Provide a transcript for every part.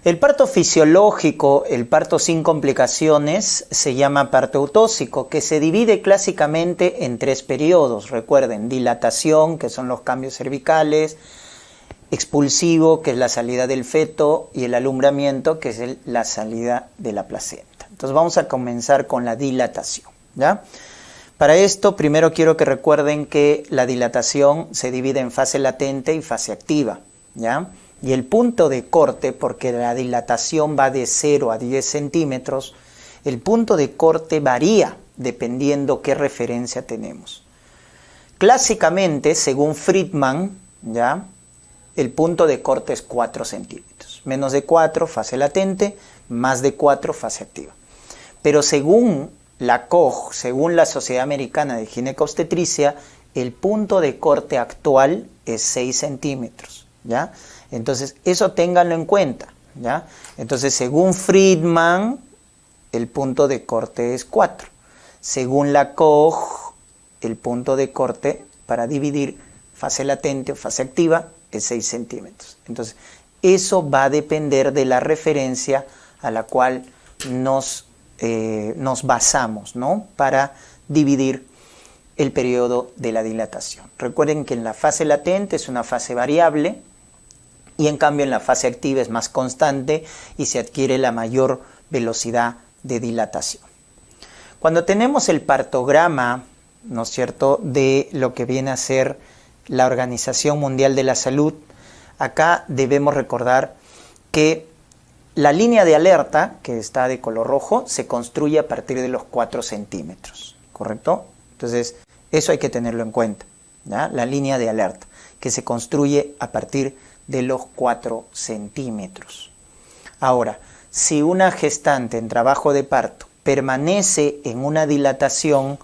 El parto fisiológico, el parto sin complicaciones, se llama parto eutóxico, que se divide clásicamente en 3 periodos. Recuerden, dilatación, que son los cambios cervicales, expulsivo, que es la salida del feto, y el alumbramiento, que es la salida de la placenta. Entonces vamos a comenzar con la dilatación, ¿ya? Para esto, primero quiero que recuerden que la dilatación se divide en fase latente y fase activa, ¿ya? Y el punto de corte, porque la dilatación va de 0 a 10 centímetros, el punto de corte varía dependiendo qué referencia tenemos. Clásicamente, según Friedman, ¿ya?, el punto de corte es 4 centímetros. Menos de 4, fase latente, más de 4, fase activa. Pero según la COG, según la Sociedad Americana de Ginecobstetricia, el punto de corte actual es 6 centímetros, ¿ya? Entonces, eso ténganlo en cuenta, ¿ya? Entonces, según Friedman, el punto de corte es 4. Según la COG, el punto de corte para dividir fase latente o fase activa es 6 centímetros. Entonces, eso va a depender de la referencia a la cual nos basamos, ¿no?, para dividir el periodo de la dilatación. Recuerden que en la fase latente es una fase variable, y en cambio en la fase activa es más constante y se adquiere la mayor velocidad de dilatación. Cuando tenemos el partograma, ¿no es cierto?, de lo que viene a ser la Organización Mundial de la Salud, acá debemos recordar que la línea de alerta, que está de color rojo, se construye a partir de los 4 centímetros, ¿correcto? Entonces, eso hay que tenerlo en cuenta, ¿ya? La línea de alerta, que se construye a partir de los 4 centímetros. Ahora, si una gestante en trabajo de parto permanece en una dilatación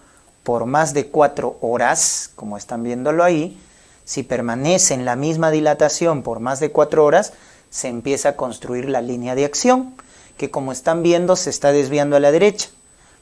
por más de 4 horas, como están viéndolo ahí, si permanece en la misma dilatación por más de 4 horas, se empieza a construir la línea de acción, que como están viendo se está desviando a la derecha,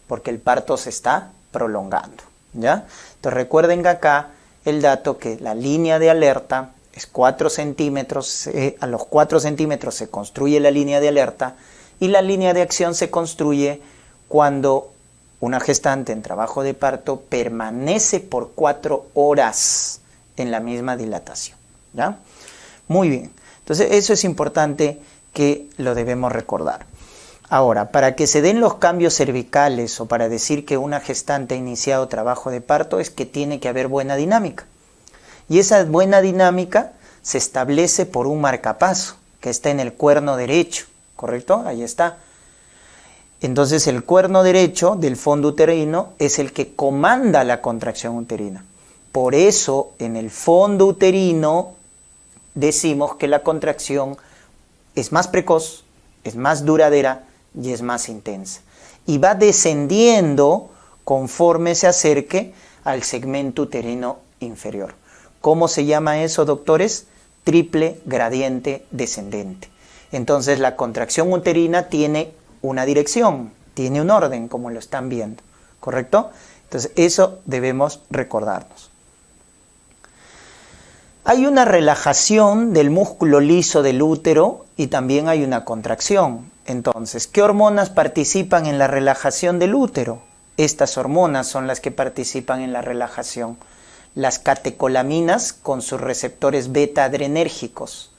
porque el parto se está prolongando, ¿ya? Entonces recuerden que acá el dato que la línea de alerta es 4 centímetros, a los 4 centímetros se construye la línea de alerta y la línea de acción se construye cuando una gestante en trabajo de parto permanece por 4 horas en la misma dilatación, ¿ya? Muy bien, entonces eso es importante que lo debemos recordar. Ahora, para que se den los cambios cervicales o para decir que una gestante ha iniciado trabajo de parto es que tiene que haber buena dinámica. Y esa buena dinámica se establece por un marcapaso que está en el cuerno derecho, ¿correcto? Ahí está. Entonces el cuerno derecho del fondo uterino es el que comanda la contracción uterina. Por eso en el fondo uterino decimos que la contracción es más precoz, es más duradera y es más intensa. Y va descendiendo conforme se acerque al segmento uterino inferior. ¿Cómo se llama eso, doctores? Triple gradiente descendente. Entonces la contracción uterina tiene una dirección, tiene un orden, como lo están viendo, ¿correcto? Entonces eso debemos recordarnos. Hay una relajación del músculo liso del útero y también hay una contracción. Entonces, ¿qué hormonas participan en la relajación del útero? Estas hormonas son las que participan en la relajación. Las catecolaminas con sus receptores beta adrenérgicos,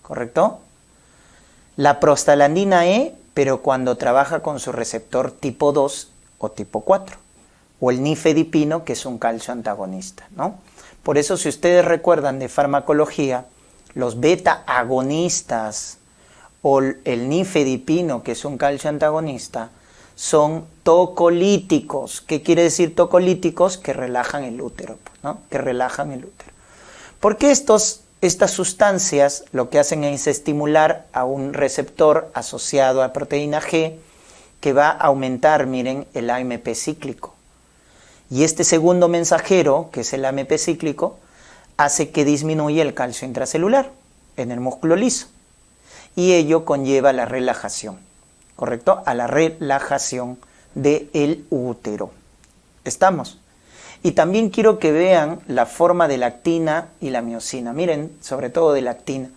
¿correcto? La prostaglandina E, pero cuando trabaja con su receptor tipo 2 o tipo 4, o el nifedipino, que es un calcio antagonista, ¿no? Por eso, si ustedes recuerdan de farmacología, los beta agonistas o el nifedipino, que es un calcio antagonista, son tocolíticos. ¿Qué quiere decir tocolíticos? Que relajan el útero, ¿no? Que relajan el útero. Porque estas sustancias lo que hacen es estimular a un receptor asociado a proteína G que va a aumentar, miren, el AMP cíclico. Y este segundo mensajero, que es el AMP cíclico, hace que disminuya el calcio intracelular en el músculo liso. Y ello conlleva la relajación, ¿correcto? A la relajación del útero. ¿Estamos? Y también quiero que vean la forma de la actina y la miosina. Miren, sobre todo de la actina.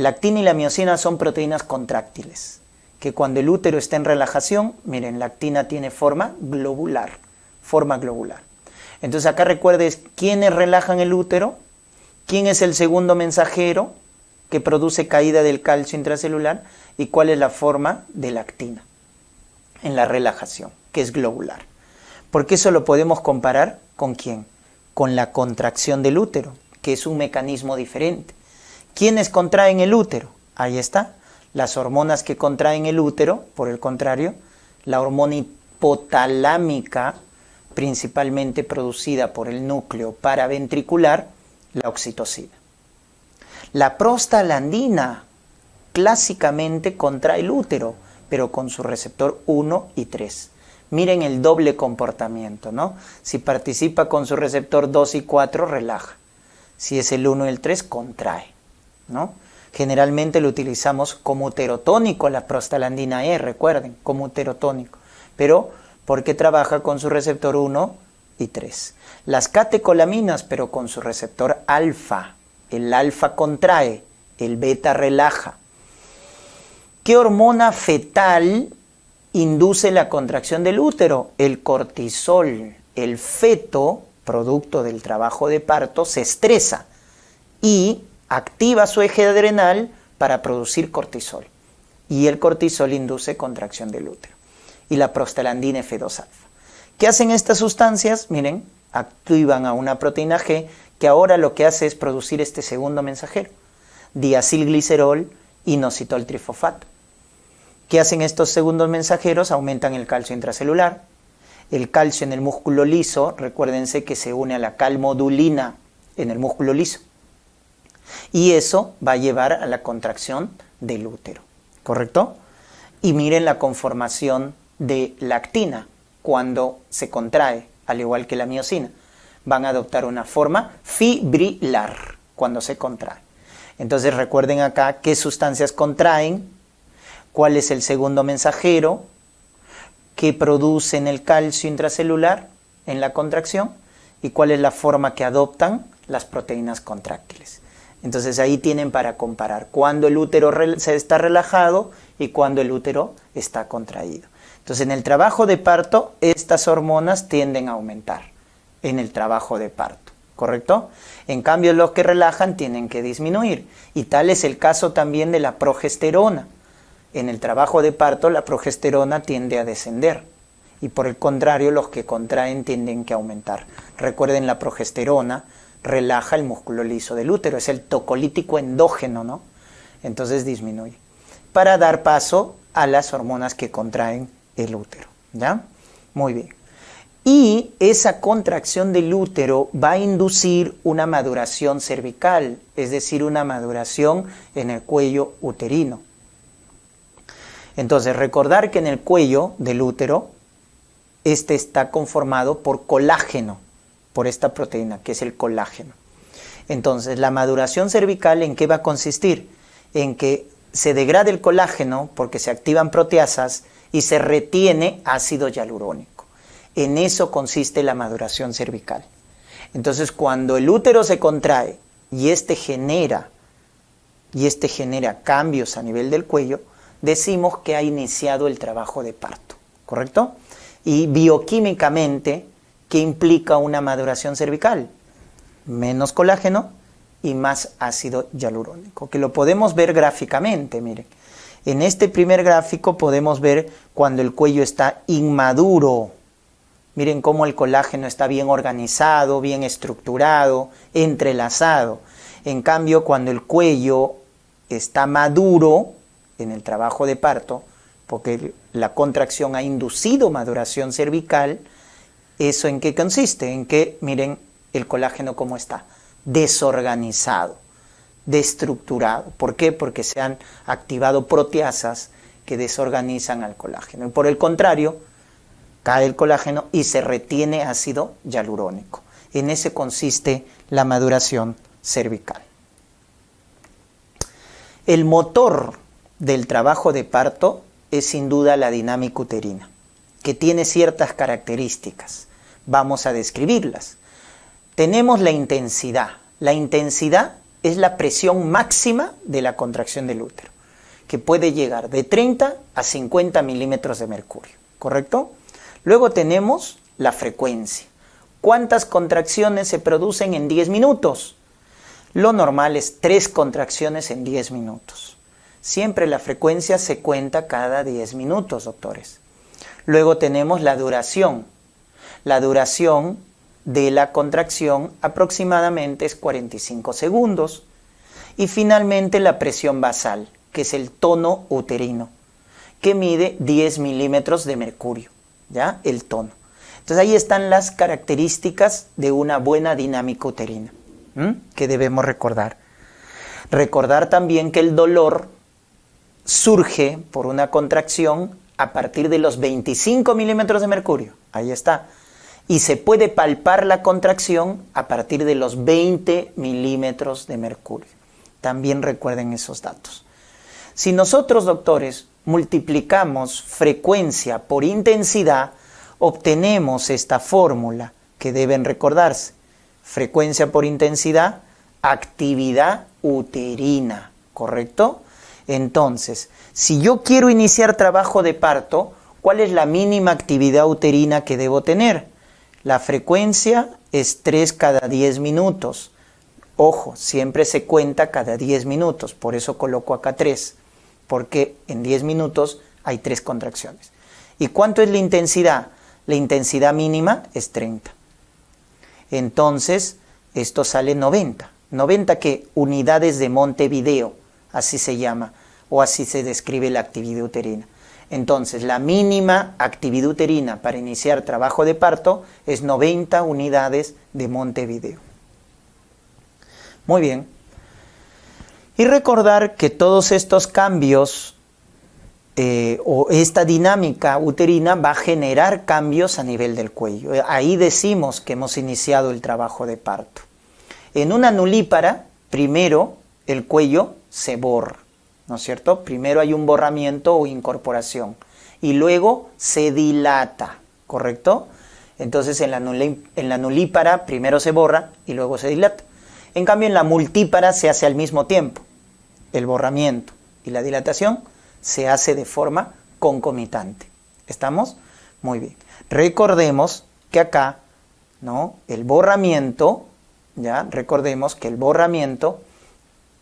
La actina y la miosina son proteínas contráctiles, que cuando el útero está en relajación, miren, la actina tiene forma globular. Entonces acá recuerdes quiénes relajan el útero, quién es el segundo mensajero que produce caída del calcio intracelular y cuál es la forma de la actina en la relajación, que es globular. Porque eso lo podemos comparar ¿con quién? Con la contracción del útero, que es un mecanismo diferente. ¿Quiénes contraen el útero? Ahí está. Las hormonas que contraen el útero, por el contrario, la hormona hipotalámica, principalmente producida por el núcleo paraventricular, la oxitocina. La prostaglandina clásicamente contrae el útero, pero con su receptor 1 y 3. Miren el doble comportamiento, ¿no? Si participa con su receptor 2 y 4, relaja. Si es el 1 y el 3, contrae, ¿no? Generalmente lo utilizamos como uterotónico, la prostaglandina E, recuerden, como uterotónico. Pero porque trabaja con su receptor 1 y 3. Las catecolaminas, pero con su receptor alfa. El alfa contrae, el beta relaja. ¿Qué hormona fetal induce la contracción del útero? El cortisol. El feto, producto del trabajo de parto, se estresa y activa su eje adrenal para producir cortisol. Y el cortisol induce contracción del útero. Y la prostaglandina F2 alfa. ¿Qué hacen estas sustancias? Miren, activan a una proteína G que ahora lo que hace es producir este segundo mensajero, diacilglicerol inositol trifosfato. ¿Qué hacen estos segundos mensajeros? Aumentan el calcio intracelular. El calcio en el músculo liso, recuérdense que se une a la calmodulina en el músculo liso. Y eso va a llevar a la contracción del útero, ¿correcto? Y miren la conformación de la actina cuando se contrae, al igual que la miosina. Van a adoptar una forma fibrilar cuando se contrae. Entonces recuerden acá qué sustancias contraen, cuál es el segundo mensajero que producen el calcio intracelular en la contracción y cuál es la forma que adoptan las proteínas contráctiles. Entonces ahí tienen para comparar cuando el útero se está relajado y cuando el útero está contraído. Entonces en el trabajo de parto estas hormonas tienden a aumentar en el trabajo de parto, ¿correcto? En cambio los que relajan tienen que disminuir y tal es el caso también de la progesterona. En el trabajo de parto la progesterona tiende a descender y por el contrario los que contraen tienden que aumentar. Recuerden, la progesterona relaja el músculo liso del útero, es el tocolítico endógeno, ¿no? Entonces disminuye para dar paso a las hormonas que contraen el útero, ¿ya? Muy bien. Y esa contracción del útero va a inducir una maduración cervical, es decir, una maduración en el cuello uterino. Entonces, recordar que en el cuello del útero, este está conformado por colágeno, por esta proteína, que es el colágeno. Entonces, la maduración cervical, ¿en qué va a consistir? En que se degrada el colágeno porque se activan proteasas y se retiene ácido hialurónico. En eso consiste la maduración cervical. Entonces, cuando el útero se contrae y este genera cambios a nivel del cuello, decimos que ha iniciado el trabajo de parto, ¿correcto? Y bioquímicamente, ¿qué implica una maduración cervical? Menos colágeno y más ácido hialurónico, que lo podemos ver gráficamente, miren. En este primer gráfico podemos ver cuando el cuello está inmaduro. Miren cómo el colágeno está bien organizado, bien estructurado, entrelazado. En cambio, cuando el cuello está maduro en el trabajo de parto, porque la contracción ha inducido maduración cervical, ¿eso en qué consiste? En que, miren, el colágeno cómo está, desorganizado, destructurado. ¿Por qué? Porque se han activado proteasas que desorganizan al colágeno. Y por el contrario, cae el colágeno y se retiene ácido hialurónico. En ese consiste la maduración cervical. El motor del trabajo de parto es sin duda la dinámica uterina, que tiene ciertas características. Vamos a describirlas. Tenemos la intensidad. La intensidad es la presión máxima de la contracción del útero, que puede llegar de 30 a 50 milímetros de mercurio, ¿correcto? Luego tenemos la frecuencia. ¿Cuántas contracciones se producen en 10 minutos? Lo normal es 3 contracciones en 10 minutos. Siempre la frecuencia se cuenta cada 10 minutos, doctores. Luego tenemos la duración. La duración de la contracción aproximadamente es 45 segundos. Y finalmente la presión basal, que es el tono uterino, que mide 10 milímetros de mercurio, ¿ya? El tono. Entonces ahí están las características de una buena dinámica uterina, que debemos recordar. Recordar también que el dolor surge por una contracción a partir de los 25 milímetros de mercurio. Ahí está. Y se puede palpar la contracción a partir de los 20 milímetros de mercurio. También recuerden esos datos. Si nosotros, doctores, multiplicamos frecuencia por intensidad, obtenemos esta fórmula que deben recordarse. Frecuencia por intensidad, actividad uterina, ¿correcto? Entonces, si yo quiero iniciar trabajo de parto, ¿cuál es la mínima actividad uterina que debo tener? La frecuencia es 3 cada 10 minutos. Ojo, siempre se cuenta cada 10 minutos, por eso coloco acá 3, porque en 10 minutos hay 3 contracciones. ¿Y cuánto es la intensidad? La intensidad mínima es 30. Entonces, esto sale 90. ¿90 qué? Unidades de Montevideo, así se llama, o así se describe la actividad uterina. Entonces, la mínima actividad uterina para iniciar trabajo de parto es 90 unidades de Montevideo. Muy bien. Y recordar que todos estos cambios o esta dinámica uterina va a generar cambios a nivel del cuello. Ahí decimos que hemos iniciado el trabajo de parto. En una nulípara, primero el cuello se borra, ¿no es cierto? Primero hay un borramiento o incorporación y luego se dilata, ¿correcto? Entonces en la nulípara primero se borra y luego se dilata. En cambio en la multípara se hace al mismo tiempo. El borramiento y la dilatación se hace de forma concomitante. ¿Estamos? Muy bien. Recordemos que acá, ¿no? El borramiento, ¿ya? Recordemos que el borramiento,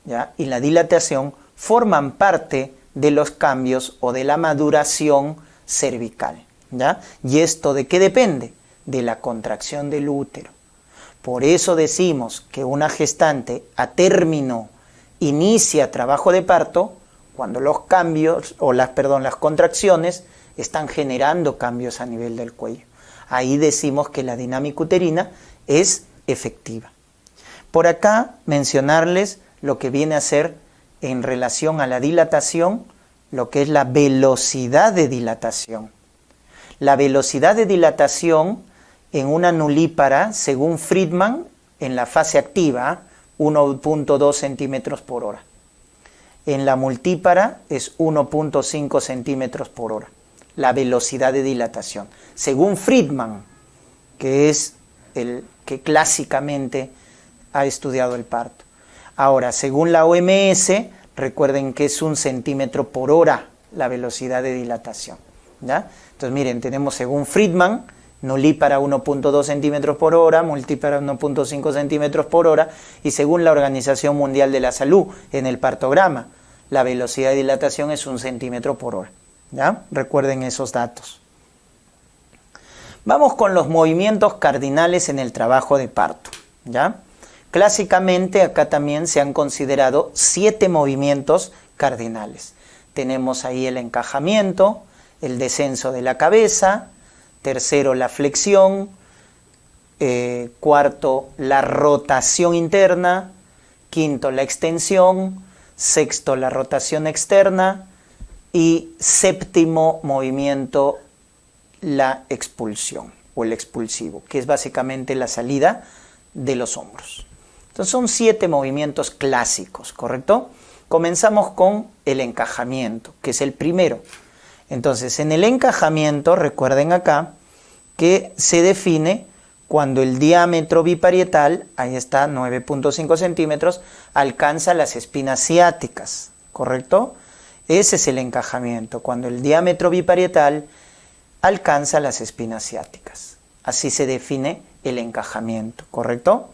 ¿ya? Y la dilatación forman parte de los cambios o de la maduración cervical, ¿ya? ¿Y esto de qué depende? De la contracción del útero. Por eso decimos que una gestante a término inicia trabajo de parto cuando los cambios, las contracciones están generando cambios a nivel del cuello. Ahí decimos que la dinámica uterina es efectiva. Por acá mencionarles lo que viene a ser en relación a la dilatación, lo que es la velocidad de dilatación. La velocidad de dilatación en una nulípara, según Friedman, en la fase activa, 1.2 centímetros por hora. En la multípara es 1.5 centímetros por hora, la velocidad de dilatación. Según Friedman, que es el que clásicamente ha estudiado el parto. Ahora, según la OMS, recuerden que es 1 centímetro por hora la velocidad de dilatación, ¿ya? Entonces, miren, tenemos según Friedman, nulípara 1.2 centímetros por hora, multípara 1.5 centímetros por hora, y según la Organización Mundial de la Salud, en el partograma, la velocidad de dilatación es 1 centímetro por hora, ¿ya? Recuerden esos datos. Vamos con los movimientos cardinales en el trabajo de parto, ¿ya? Clásicamente acá también se han considerado 7 movimientos cardinales. Tenemos ahí el encajamiento, el descenso de la cabeza, tercero la flexión, cuarto la rotación interna, quinto la extensión, sexto la rotación externa y séptimo movimiento la expulsión o el expulsivo, que es básicamente la salida de los hombros. Entonces son 7 movimientos clásicos, ¿correcto? Comenzamos con el encajamiento, que es el primero. Entonces en el encajamiento, recuerden acá, que se define cuando el diámetro biparietal, ahí está, 9.5 centímetros, alcanza las espinas ciáticas, ¿correcto? Ese es el encajamiento, cuando el diámetro biparietal alcanza las espinas ciáticas. Así se define el encajamiento, ¿correcto?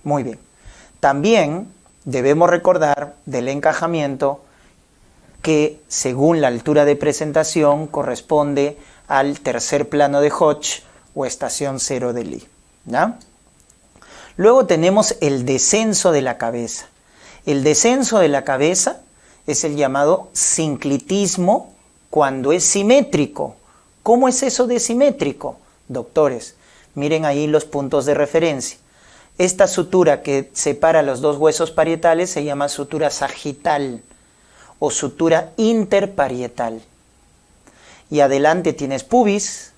Muy bien. También debemos recordar del encajamiento que según la altura de presentación corresponde al tercer plano de Hodge o estación cero de Lie, ¿ya? Luego tenemos el descenso de la cabeza. El descenso de la cabeza es el llamado sinclitismo cuando es simétrico. ¿Cómo es eso de simétrico? Doctores, miren ahí los puntos de referencia. Esta sutura que separa los dos huesos parietales se llama sutura sagital o sutura interparietal. Y adelante tienes pubis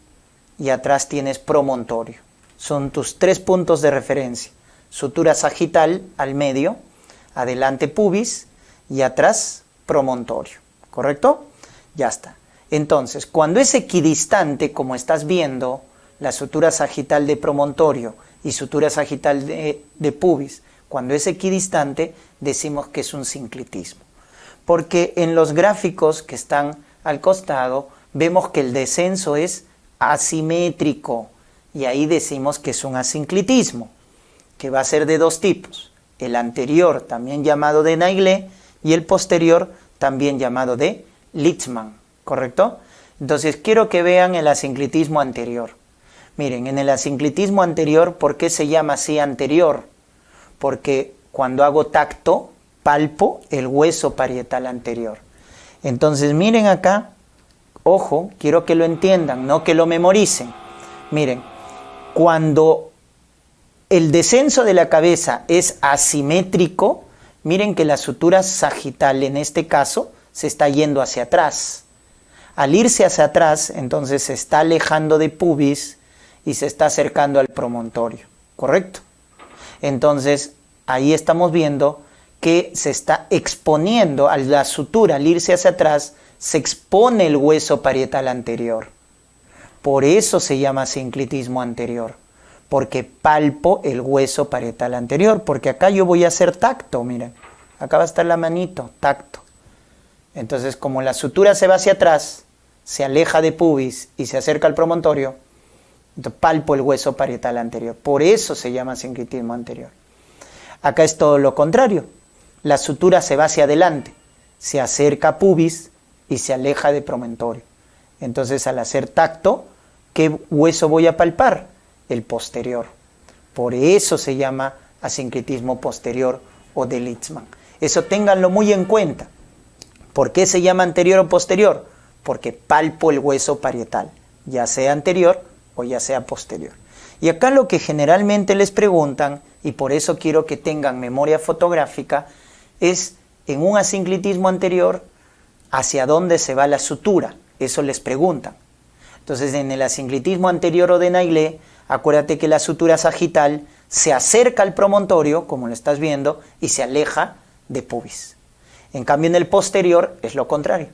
y atrás tienes promontorio. Son tus tres puntos de referencia. Sutura sagital al medio, adelante pubis y atrás promontorio. ¿Correcto? Ya está. Entonces, cuando es equidistante, como estás viendo, la sutura sagital de promontorio y sutura sagital de pubis, cuando es equidistante, decimos que es un sinclitismo. Porque en los gráficos que están al costado, vemos que el descenso es asimétrico, y ahí decimos que es un asinclitismo, que va a ser de dos tipos. El anterior, también llamado de Naillet, y el posterior, también llamado de Litzmann, ¿correcto? Entonces, quiero que vean el asinclitismo anterior. Miren, en el asinclitismo anterior, ¿por qué se llama así anterior? Porque cuando hago tacto, palpo el hueso parietal anterior. Entonces, miren acá, ojo, quiero que lo entiendan, no que lo memoricen. Miren, cuando el descenso de la cabeza es asimétrico, miren que la sutura sagital en este caso se está yendo hacia atrás. Al irse hacia atrás, entonces se está alejando de pubis y se está acercando al promontorio, ¿correcto? Entonces, ahí estamos viendo que se está exponiendo a la sutura, al irse hacia atrás, se expone el hueso parietal anterior. Por eso se llama sinclitismo anterior, porque palpo el hueso parietal anterior, porque acá yo voy a hacer tacto, miren, acá va a estar la manito, tacto. Entonces, como la sutura se va hacia atrás, se aleja de pubis y se acerca al promontorio, entonces palpo el hueso parietal anterior. Por eso se llama sinclitismo anterior. Acá es todo lo contrario. La sutura se va hacia adelante, se acerca a pubis y se aleja de promontorio. Entonces, al hacer tacto, ¿qué hueso voy a palpar? El posterior. Por eso se llama asinclitismo posterior o de Litzmann. Eso ténganlo muy en cuenta. ¿Por qué se llama anterior o posterior? Porque palpo el hueso parietal, ya sea anterior o ya sea posterior. Y acá lo que generalmente les preguntan, y por eso quiero que tengan memoria fotográfica, es en un asinclitismo anterior, ¿hacia dónde se va la sutura? Eso les preguntan. Entonces, en el asinclitismo anterior o de Naillet, acuérdate que la sutura sagital se acerca al promontorio, como lo estás viendo, y se aleja de pubis. En cambio, en el posterior es lo contrario.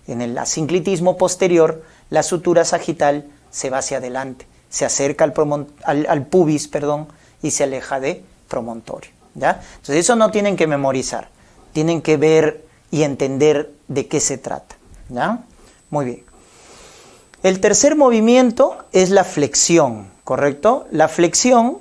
En el asinclitismo posterior, la sutura sagital se va hacia adelante, se acerca al pubis, y se aleja de promontorio, ¿ya? Entonces, eso no tienen que memorizar, tienen que ver y entender de qué se trata, ¿ya? Muy bien. El tercer movimiento es la flexión, ¿correcto? La flexión,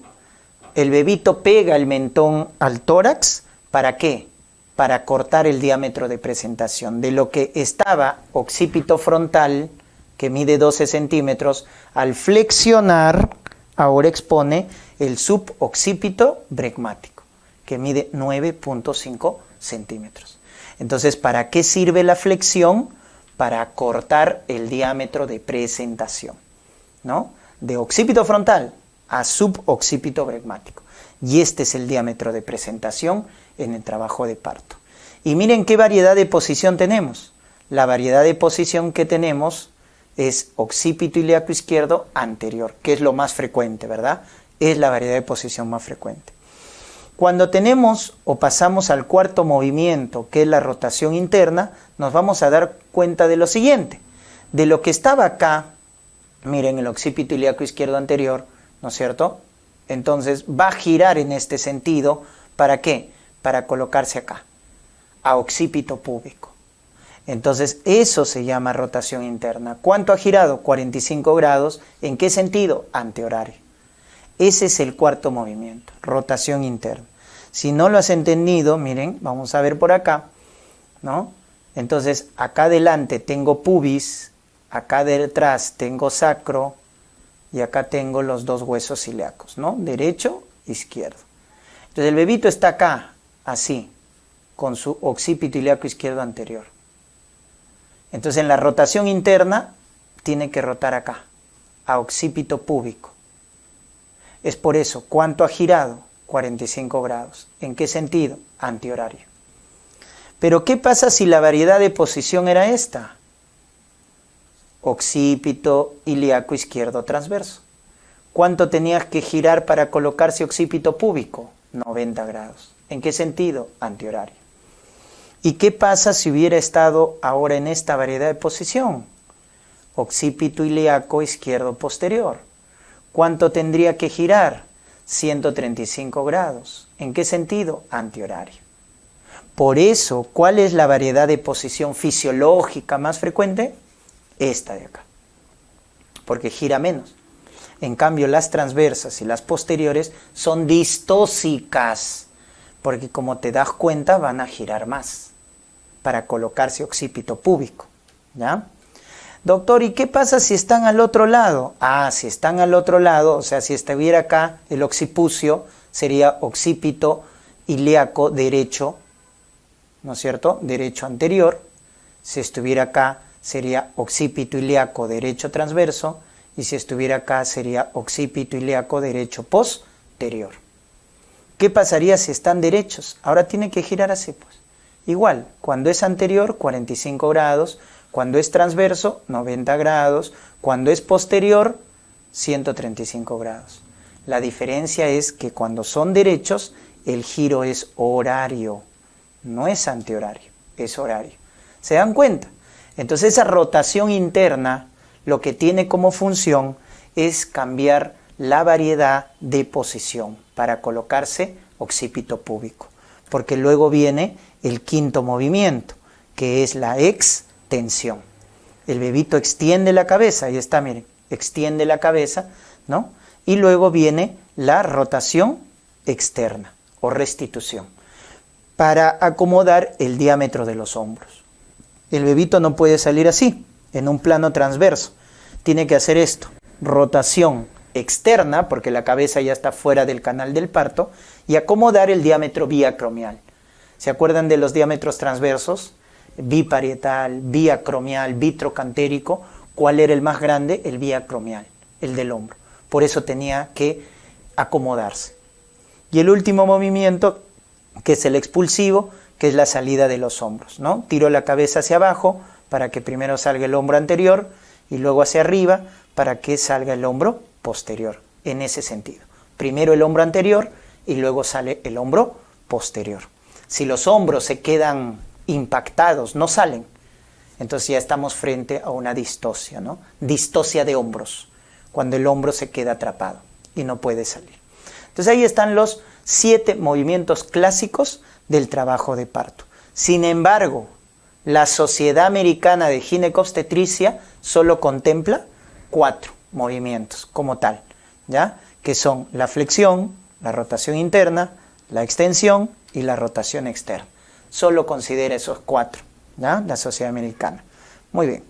el bebito pega el mentón al tórax, ¿para qué? Para cortar el diámetro de presentación. De lo que estaba occipito frontal, que mide 12 centímetros, al flexionar, ahora expone el suboccipito bregmático, que mide 9.5 centímetros. Entonces, ¿para qué sirve la flexión? Para cortar el diámetro de presentación, ¿no? De occipito frontal a suboccipito bregmático. Y este es el diámetro de presentación en el trabajo de parto. Y miren qué variedad de posición tenemos. La variedad de posición que tenemos es occipito ilíaco izquierdo anterior, que es lo más frecuente, ¿verdad? Es la variedad de posición más frecuente. Cuando tenemos o pasamos al cuarto movimiento, que es la rotación interna, nos vamos a dar cuenta de lo siguiente. De lo que estaba acá, miren el occipito ilíaco izquierdo anterior, ¿no es cierto? Entonces va a girar en este sentido. ¿Para qué? Para colocarse acá, a occipito púbico. Entonces eso se llama rotación interna. ¿Cuánto ha girado? 45 grados. ¿En qué sentido? Antihorario. Ese es el cuarto movimiento, rotación interna. Si no lo has entendido, miren, vamos a ver por acá, ¿no? Entonces acá adelante tengo pubis, acá detrás tengo sacro y acá tengo los dos huesos ilíacos, ¿no? Derecho, izquierdo. Entonces el bebito está acá, así, con su occipito ilíaco izquierdo anterior. Entonces en la rotación interna tiene que rotar acá, a occipito púbico. Es por eso, ¿cuánto ha girado? 45 grados. ¿En qué sentido? Antihorario. Pero ¿qué pasa si la variedad de posición era esta? Occipito ilíaco izquierdo transverso. ¿Cuánto tenías que girar para colocarse occipito púbico? 90 grados. ¿En qué sentido? Antihorario. ¿Y qué pasa si hubiera estado ahora en esta variedad de posición? Occipito ilíaco izquierdo posterior. ¿Cuánto tendría que girar? 135 grados. ¿En qué sentido? Antihorario. Por eso, ¿cuál es la variedad de posición fisiológica más frecuente? Esta de acá. Porque gira menos. En cambio, las transversas y las posteriores son distósicas. Porque como te das cuenta, van a girar más para colocarse occipito púbico, ¿ya? Doctor, ¿y qué pasa si están al otro lado? Ah, si están al otro lado, o sea, si estuviera acá el occipucio, sería occipito ilíaco derecho, ¿no es cierto? Derecho anterior. Si estuviera acá, sería occipito ilíaco derecho transverso. Y si estuviera acá, sería occipito ilíaco derecho posterior. ¿Qué pasaría si están derechos? Ahora tiene que girar así, pues. Igual, cuando es anterior, 45 grados. Cuando es transverso, 90 grados. Cuando es posterior, 135 grados. La diferencia es que cuando son derechos, el giro es horario. No es antihorario, es horario. ¿Se dan cuenta? Entonces esa rotación interna, lo que tiene como función es cambiar la variedad de posición para colocarse occipito púbico. Porque luego viene el quinto movimiento, que es la extensión. El bebito extiende la cabeza, ahí está, miren, extiende la cabeza, ¿no? Y luego viene la rotación externa o restitución, para acomodar el diámetro de los hombros. El bebito no puede salir así, en un plano transverso. Tiene que hacer esto, rotación externa, porque la cabeza ya está fuera del canal del parto, y acomodar el diámetro biacromial. ¿Se acuerdan de los diámetros transversos? Biparietal, biacromial, bitrocantérico. ¿Cuál era el más grande? El biacromial, el del hombro. Por eso tenía que acomodarse. Y el último movimiento, que es el expulsivo, que es la salida de los hombros, ¿no? Tiro la cabeza hacia abajo para que primero salga el hombro anterior y luego hacia arriba para que salga el hombro posterior, en ese sentido. Primero el hombro anterior y luego sale el hombro posterior. Si los hombros se quedan impactados, no salen, entonces ya estamos frente a una distosia, ¿no? Distosia de hombros, cuando el hombro se queda atrapado y no puede salir. Entonces ahí están los 7 movimientos clásicos del trabajo de parto. Sin embargo, la Sociedad Americana de Ginecobstetricia solo contempla 4 movimientos como tal, ¿ya? Que son la flexión, la rotación interna, la extensión y la rotación externa. Solo considera esos 4, ¿ya? La Sociedad Americana. Muy bien.